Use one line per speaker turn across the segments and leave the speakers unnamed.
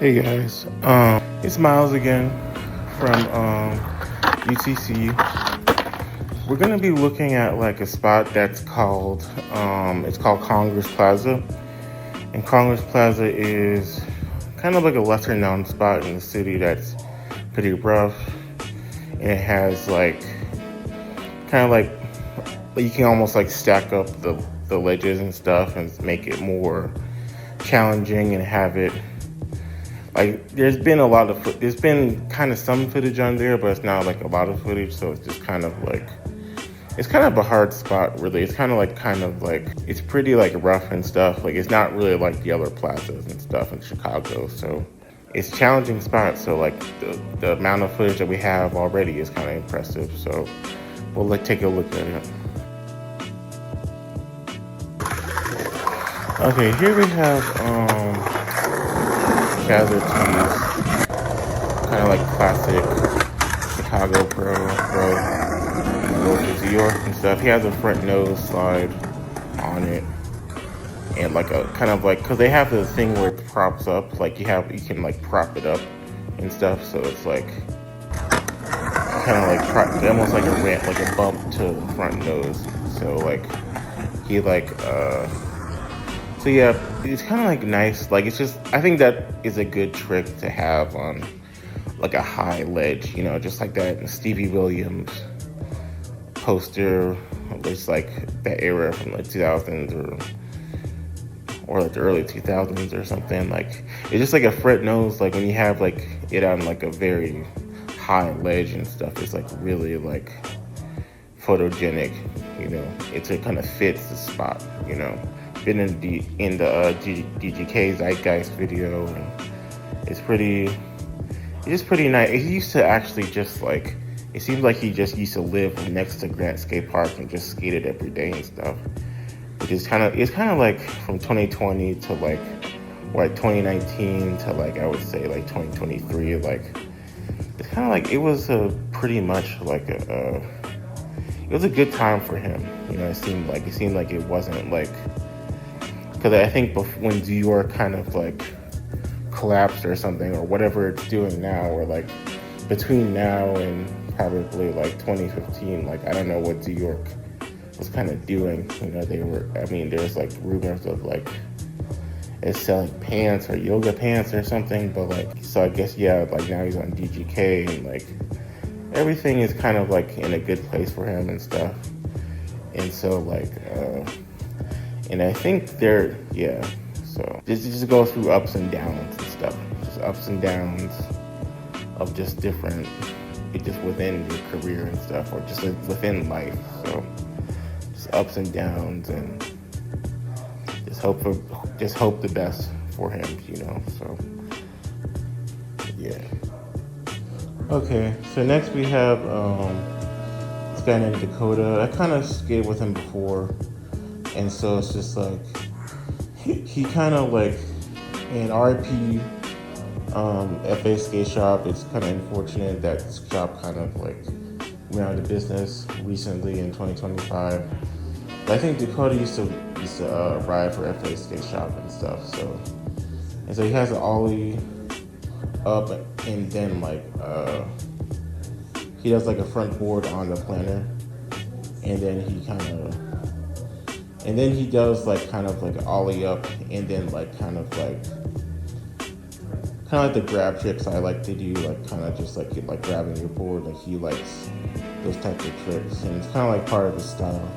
Hey guys, it's Miles again from UTC. We're gonna be looking at like a spot that's called it's called Congress Plaza, and Congress Plaza is kind of like a lesser known spot in the city that's pretty rough, and it has like kind of like you can almost like stack up the ledges and stuff and make it more challenging and have it. Like, there's been kind of some footage on there, but it's not like a lot of footage, so it's just kind of like, it's kind of a hard spot, really. It's kind of like, it's pretty like rough and stuff. Like, it's not really like the other plazas and stuff in Chicago, so it's a challenging spot. So like the amount of footage that we have already is kind of impressive. So we'll take a look at it. Okay, here we have Gathered Tees, kind of like classic Chicago pro, go to New York and stuff. He has a front nose slide on it, and like a kind of like, cause they have the thing where it props up, like you can like prop it up and stuff. So it's like kind of like almost like a ramp, like a bump to the front nose. So like he like So yeah, it's kind of like nice. Like, it's just, I think that is a good trick to have on like a high ledge, you know, just like that Stevie Williams poster, it's like that era from like 2000s or like the early 2000s or something. Like, it's just like a front nose, like when you have like it on like a very high ledge and stuff, it's like really like photogenic, you know. It kind of fits the spot, you know. Been in the DGK Zeitgeist video, and it's pretty nice. He used to actually just like, it seems like he just used to live next to Grant Skate Park and just skated every day and stuff. Which is it's kind of like from 2020 to like 2019 to like, I would say like 2023. Like, it's kind of like, it was pretty much like it was a good time for him, you know. It seemed like it wasn't like, because I think when New York kind of like collapsed or something, or whatever it's doing now, or like between now and probably like 2015, like I don't know what New York was kind of doing. You know, there's like rumors of like it's selling pants or yoga pants or something, but like, so I guess, yeah, like now he's on DGK and like everything is kind of like in a good place for him and stuff. And so like, and I think so this just goes through ups and downs and stuff. Just ups and downs of just different, just within your career and stuff, or just within life. So just ups and downs, and just hope the best for him, you know. So yeah. Okay, so next we have this guy named Dakota. I kind of skated with him before. And so it's just like, he kind of like, in RIP FA Skate Shop, it's kind of unfortunate that this shop kind of like went out of business recently in 2025. But I think Dakota used to ride for FA Skate Shop and stuff. So he has an ollie up, and then like he does like a front board on the planner, and then he does like kind of like ollie up, and then like kind of like the grab tricks I like to do, like kind of just like grabbing your board. Like, he likes those types of tricks, and it's kind of like part of his style.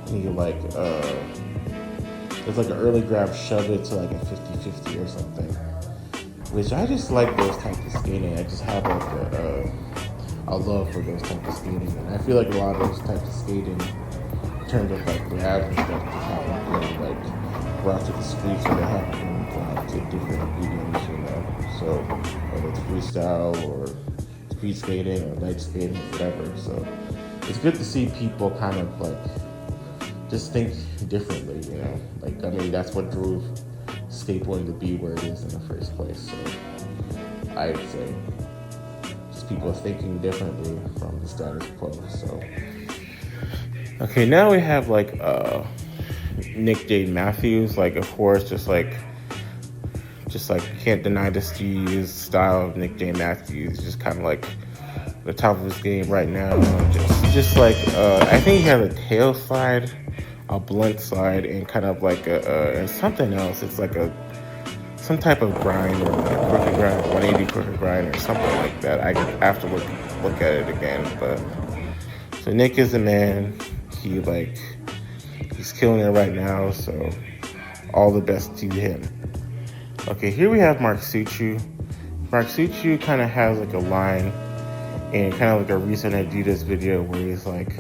And he like there's like an early grab, shove it to like a 50-50 or something, which I just like those types of skating. I just have like a love for those types of skating, and I feel like a lot of those types of skating, in terms of like grabs and stuff, just haven't been like brought to the streets, or they haven't been brought to different mediums, you know. So whether it's freestyle or speed skating or light skating or whatever. So it's good to see people kind of like just think differently, you know. Like, I mean, that's what drove skateboarding to be where it is in the first place. So I would say just people thinking differently from the status quo. So okay, now we have like Nick J. Matthews, like, of course, just like just like can't deny the style of Nick J. Matthews. Just kind of like the top of his game right now. Just like I think he has a tail slide, a blunt slide, and kind of like and something else. It's like some type of grind, or like crooked grind, 180 crooked grind, or something like that. I have to look at it again. But so Nick is the man. He's killing it right now. So all the best to him. Okay, here we have Mark Suciu. Mark Suciu kind of has like a line in kind of like a recent Adidas video where he's like,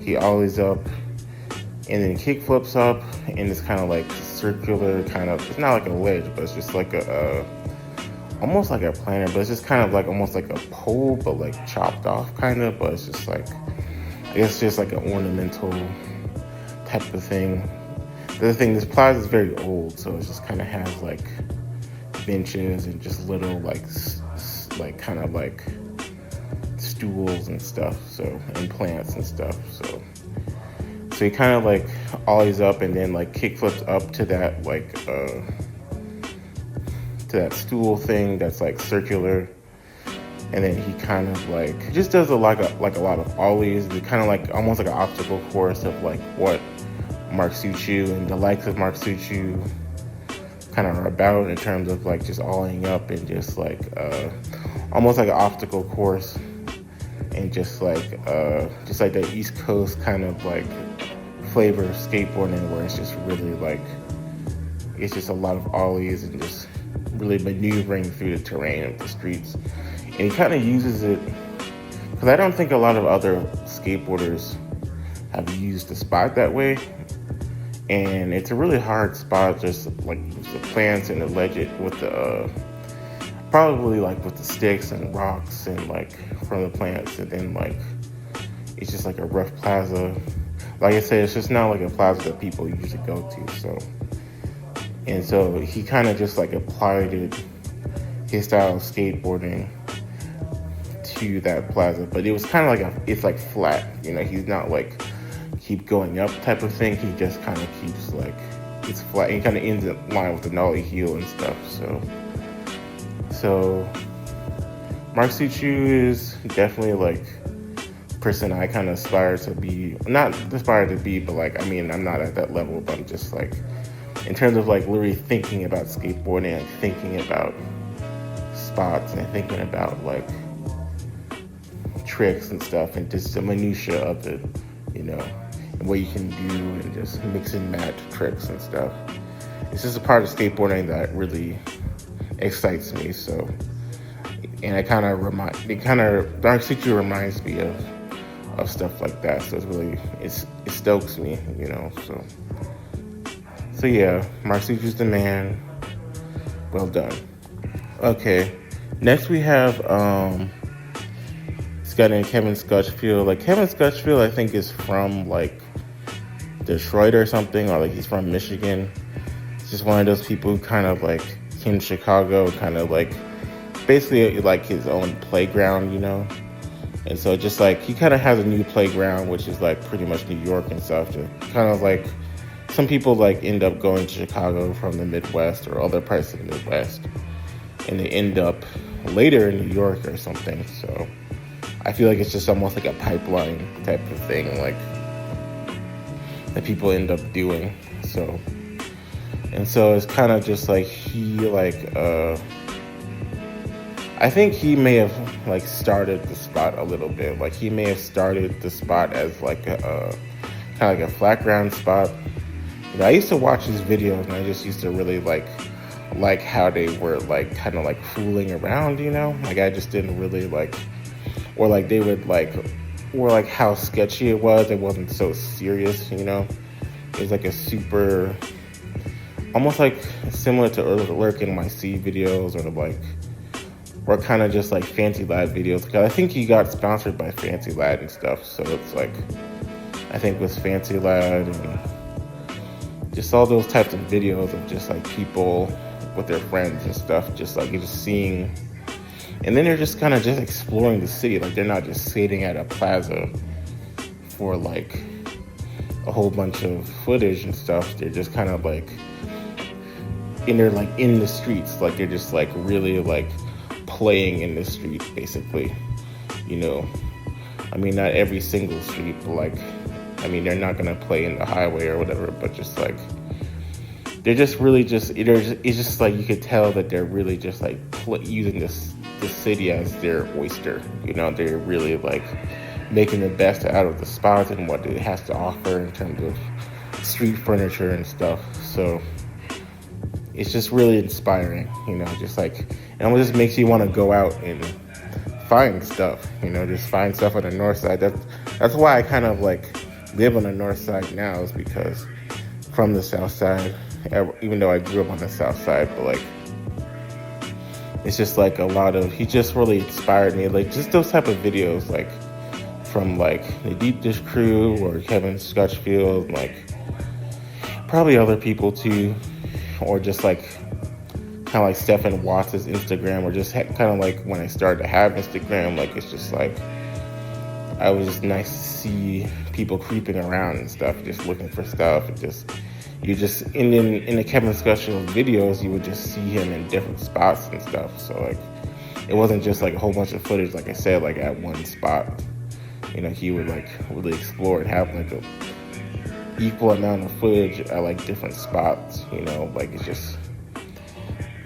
he ollies up and then kick flips up, and it's kind of like circular kind of, it's not like a ledge, but it's just like almost like a planer, but it's just kind of like almost like a pole, but like chopped off kind of, but it's just like, it's just like an ornamental type of thing. The other thing, this Plaza is very old, so it just kind of has like benches and just little like kind of like stools and stuff, so, and plants and stuff. So he kind of like ollies up and then like kick flips up to that like to that stool thing that's like circular, and then he kind of like just does a lot of ollies. It's kind of like almost like an obstacle course of like what Mark Suciu and the likes of Mark Suciu kind of are about in terms of like just ollieing up and just like almost like an obstacle course, and just like the East Coast kind of like flavor of skateboarding, where it's just really like, it's just a lot of ollies and just really maneuvering through the terrain of the streets. And he kind of uses it, because I don't think a lot of other skateboarders have used the spot that way. And it's a really hard spot, just like the plants and the ledge with the probably like with the sticks and rocks and like from the plants, and then like it's just like a rough plaza. Like I said, it's just not like a plaza that people usually go to. So he kind of just like applied his style of skateboarding to that plaza, but it was kind of like it's like flat, you know. He's not like keep going up type of thing. He just kind of keeps like, it's flat, and kind of ends in line with the nollie heel and stuff. So Mark Suciu is definitely like person I kind of aspire to be, not aspire to be, but like, I mean, I'm not at that level, but I'm just like, in terms of like literally thinking about skateboarding, like thinking about spots and thinking about like tricks and stuff, and just the minutia of it, you know, and what you can do, and just mix and match tricks and stuff. It's just a part of skateboarding that really excites me. So, and Dark Suciu reminds me of stuff like that. So it's really, it stokes me, you know. So yeah, Mark Suciu's the man. Well done. Okay, next we have this guy named Kevin Scutchfield. Like, Kevin Scutchfield, I think, is from like Detroit or something, or like he's from Michigan. He's just one of those people who kind of like came to Chicago, kind of like basically like his own playground, you know. And so just like he kind of has a new playground, which is like pretty much New York and stuff. Just kind of like some people like end up going to Chicago from the Midwest or other parts of the Midwest, and they end up later in New York or something. So I feel like it's just almost like a pipeline type of thing, like that people end up doing. So it's kind of just like I think he may have like started the spot a little bit. Like he may have started the spot as like a kind of like a flat ground spot. You know, I used to watch his videos, and I just used to really like how they were like kind of like fooling around, you know. Like I just didn't really like, or like they would like, or like how sketchy it was. It wasn't so serious, you know. It was like a super, almost like similar to Lurk NYC videos, or kind of just like Fancy Lad videos. Because I think he got sponsored by Fancy Lad and stuff. So it's like, I think with Fancy Lad and just all those types of videos of just like people with their friends and stuff, just like you're just seeing, and then they're just kind of just exploring the city. Like they're not just sitting at a plaza for like a whole bunch of footage and stuff. They're just kind of like, they're like in the streets, like they're just like really like playing in the street, basically. You know, I mean, not every single street, but like, I mean, they're not gonna play in the highway or whatever, but just like, they're just really just, it's just like, you could tell that they're really just like using this city as their oyster. You know, they're really like making the best out of the spots and what it has to offer in terms of street furniture and stuff. So it's just really inspiring, you know, just like, and it just makes you want to go out and find stuff, you know, just find stuff on the north side. That's why I kind of like live on the north side now, is because from the south side, even though I grew up on the south side, but like, it's just like a lot of, he just really inspired me, like just those type of videos, like from like the Deep Dish crew or Kevin Scotchfield, like probably other people too, or just like kind of like Stephen Watts' Instagram, or just kind of like when I started to have Instagram, like it's just like, I was just nice to see people creeping around and stuff, just looking for stuff, and just, you just, in the Kevin Scotchfield videos, you would just see him in different spots and stuff. So like, it wasn't just like a whole bunch of footage, like I said, like at one spot. You know, he would like really explore and have like a equal amount of footage at like different spots. You know, like it's just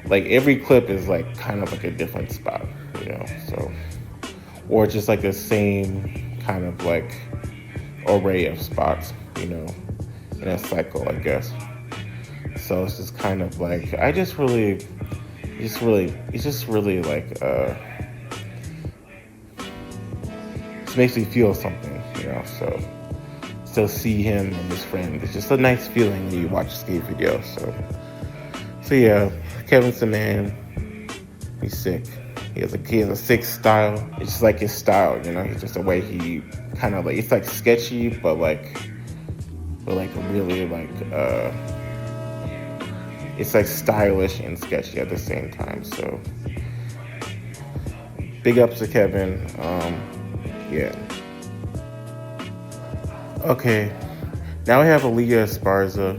like every clip is like kind of like a different spot. You know, so, or just like the same kind of like array of spots. You know, in a cycle, I guess. So it's just kind of like, it's just really like, it makes me feel something, you know. So see him and his friend, it's just a nice feeling when you watch a skate video. So yeah, Kevin's the man. He's sick. He has a sick style. It's just like his style, you know. He's just the way he kind of like, it's like sketchy, but like really like, it's like stylish and sketchy at the same time. So big ups to Kevin. Yeah. Okay. Now we have Aaliyah Esparza.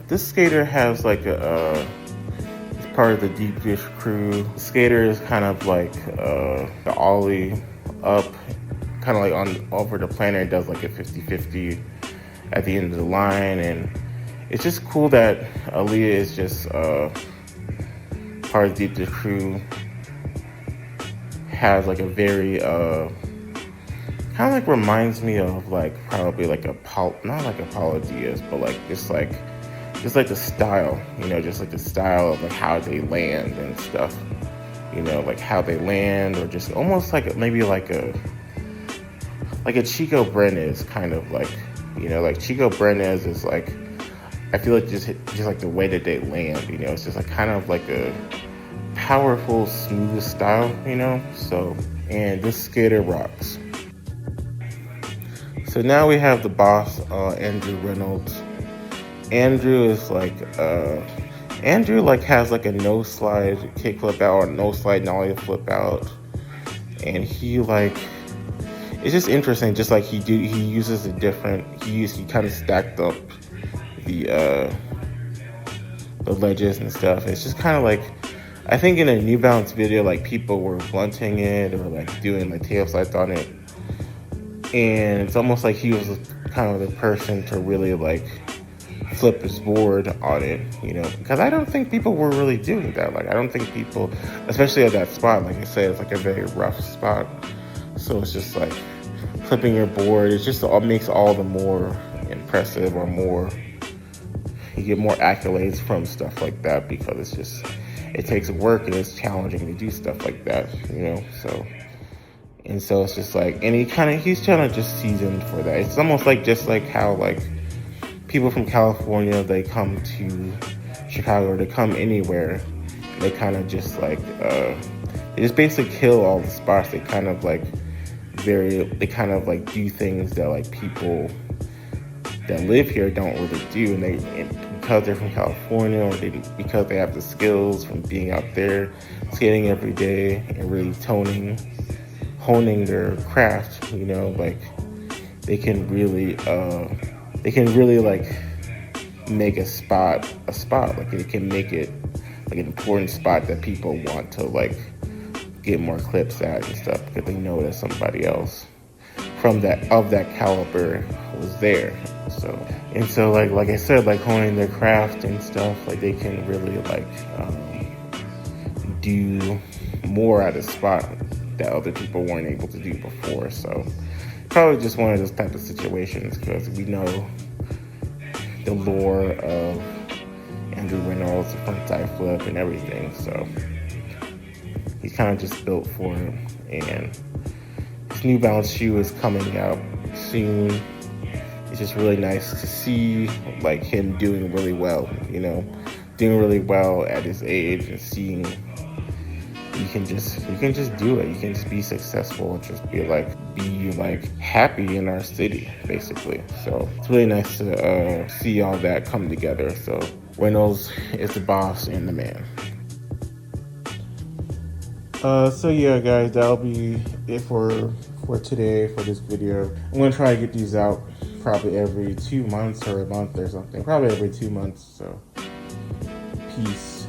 This skater has like it's part of the Deep Dish crew. The skater is kind of like the ollie up, kind of like on over the planner. It does like a 50-50 at the end of the line, and it's just cool that Aaliyah is just part of the Deep Dish crew. Has like a very kind of like reminds me of like probably like not like Apollo Diaz, but like just like the style, you know, just like the style of like how they land and stuff, you know, like how they land, or just almost like maybe like a Chico Brenes kind of like, you know, like Chico Brenes is like, I feel like just like the way that they land, you know, it's just like kind of like a powerful, smooth style, you know. So, and this skater rocks. So now we have the boss, Andrew Reynolds. Andrew is like, Andrew like has like a no slide kickflip out, or no slide nollie flip out, and he like, it's just interesting. Just like he uses a different, he kind of stacked up the ledges and stuff. It's just kind of like, I think in a New Balance video, like people were blunting it or like doing like tail slides on it, and it's almost like he was kind of the person to really like flip his board on it, you know, because I don't think people were really doing that. Like, I don't think people, especially at that spot, like I said, it's like a very rough spot. So it's just like flipping your board, it just all makes all the more impressive, or more, you get more accolades from stuff like that, because it's just, it takes work and it's challenging to do stuff like that, you know. So, and so it's just like, and he's kind of just seasoned for that. It's almost like just like how like people from California, they come to Chicago, or they come anywhere, they kind of just like they just basically kill all the spots. They kind of like they kind of like do things that like people that live here don't really do, and because they're from California, or because they have the skills from being out there skating every day and really honing their craft, you know, like they can really like make a spot. Like it can make it like an important spot that people want to like get more clips at and stuff, because they know that somebody else from that caliber was there. So like I said, like honing their craft and stuff, like they can really like do more at a spot that other people weren't able to do before. So probably just one of those type of situations, because we know the lore of Andrew Reynolds, the frontside flip and everything. So he's kind of just built for it. And his New Balance shoe is coming out soon. It's just really nice to see like him doing really well, you know, doing really well at his age, and seeing you can just do it. You can just be successful and just be like happy in our city, basically. So it's really nice to see all that come together. So Reynolds is the boss and the man. So yeah, guys, that'll be it for today, for this video. I'm gonna try to get these out probably every 2 months or a month or something. Probably every 2 months. So peace.